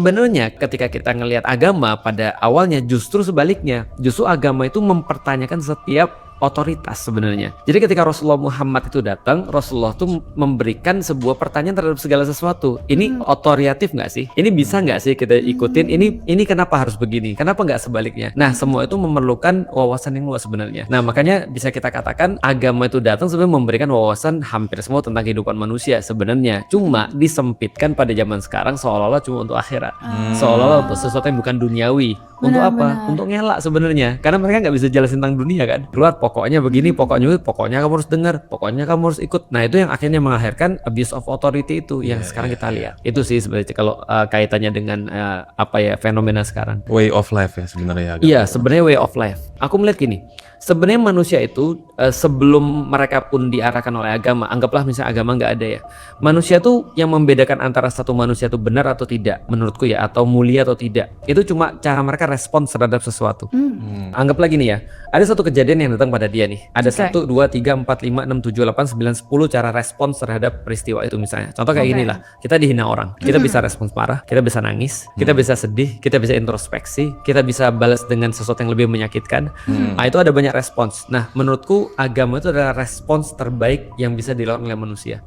Sebenarnya ketika kita ngelihat agama pada awalnya justru sebaliknya. Justru agama itu mempertanyakan setiap otoritas sebenarnya. Jadi ketika Rasulullah Muhammad itu datang, Rasulullah tuh memberikan sebuah pertanyaan terhadap segala sesuatu. Ini otoritatif nggak sih? Ini bisa nggak sih kita ikutin? Ini kenapa harus begini? Kenapa nggak sebaliknya? Nah, semua itu memerlukan wawasan yang luas sebenarnya. Nah, makanya bisa kita katakan agama itu datang sebenarnya memberikan wawasan hampir semua tentang kehidupan manusia sebenarnya. Cuma disempitkan pada zaman sekarang seolah-olah cuma untuk akhirat. Seolah-olah untuk sesuatu yang bukan duniawi. Untuk apa? Untuk ngelak sebenarnya. Karena mereka nggak bisa jelasin tentang dunia kan. Keluar pokoknya begini, pokoknya kamu harus dengar, pokoknya kamu harus ikut. Nah, itu yang akhirnya mengakhirkan abuse of authority itu yang sekarang kita lihat. Itu sih sebenarnya kalau kaitannya dengan fenomena sekarang. Way of life ya sebenarnya. Iya, sebenarnya way of life. Aku melihat gini. Sebenarnya manusia itu sebelum mereka pun diarahkan oleh agama, anggaplah misalnya agama nggak ada ya. Manusia tuh yang membedakan antara satu manusia itu benar atau tidak, menurutku ya, atau mulia atau tidak. Itu cuma cara mereka respons terhadap sesuatu. Anggaplah gini ya, ada satu kejadian yang datang pada dia nih. Ada 1, 2, 3, 4, 5, 6, 7, 8, 9, 10 cara respons terhadap peristiwa itu misalnya. Contoh kayak gini lah, kita dihina orang, kita bisa respons marah, kita bisa nangis, kita bisa sedih, kita bisa introspeksi, kita bisa balas dengan sesuatu yang lebih menyakitkan. Nah, itu ada banyak respons. Nah, menurutku agama itu adalah respons terbaik yang bisa dilakukan oleh manusia.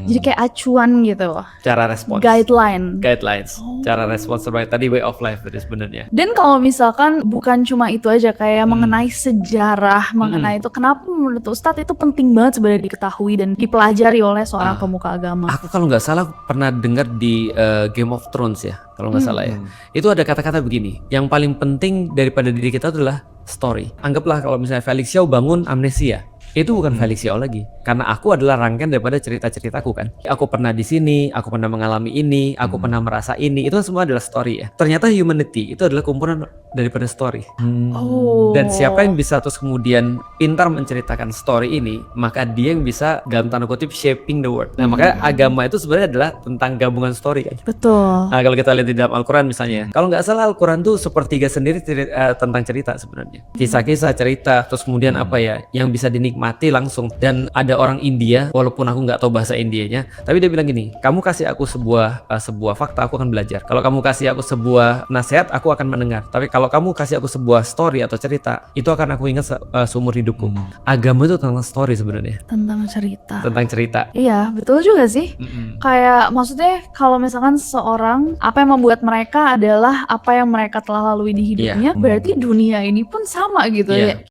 Jadi kayak acuan gitu, Cara respons. Guidelines. Cara respons terbaik tadi way of life tadi sebenarnya. Dan kalau misalkan bukan cuma itu aja kayak mengenai sejarah, mengenai itu kenapa menurut Ustadz itu penting banget sebenarnya diketahui dan dipelajari oleh seorang pemuka agama. Aku kalau nggak salah pernah dengar di Game of Thrones ya, kalau nggak salah ya. Itu ada kata-kata begini, yang paling penting daripada diri kita adalah story. Anggaplah kalau misalnya Felix Xiao bangun Amnesia, itu bukan Felix Xiao lagi, karena aku adalah rangkaian daripada cerita-ceritaku kan. Aku pernah di sini, aku pernah mengalami ini, aku pernah merasa ini, itu semua adalah story ya. Ternyata humanity itu adalah kumpulan daripada story. Dan siapa yang bisa terus kemudian pintar menceritakan story ini, maka dia yang bisa dalam tanda kutip shaping the world. Nah, makanya agama itu sebenarnya adalah tentang gabungan story kan. Betul. Nah, kalau kita lihat di dalam Al-Quran misalnya, kalau nggak salah Al-Quran tuh sepertiga sendiri tentang cerita sebenarnya. Kisah-kisah cerita, terus kemudian apa ya, yang bisa dinikmati langsung. Dan ada orang India, walaupun aku nggak tahu bahasa Indianya, tapi dia bilang gini, kamu kasih aku sebuah fakta, aku akan belajar. Kalau kamu kasih aku sebuah nasihat, aku akan mendengar. Tapi kalau kamu kasih aku sebuah story atau cerita, itu akan aku ingat seumur hidupku. Agama itu tentang story sebenarnya. Tentang cerita. Tentang cerita. Iya, betul juga sih. Kayak maksudnya kalau misalkan seorang, apa yang membuat mereka adalah apa yang mereka telah lalui di hidupnya, berarti dunia ini pun sama gitu ya.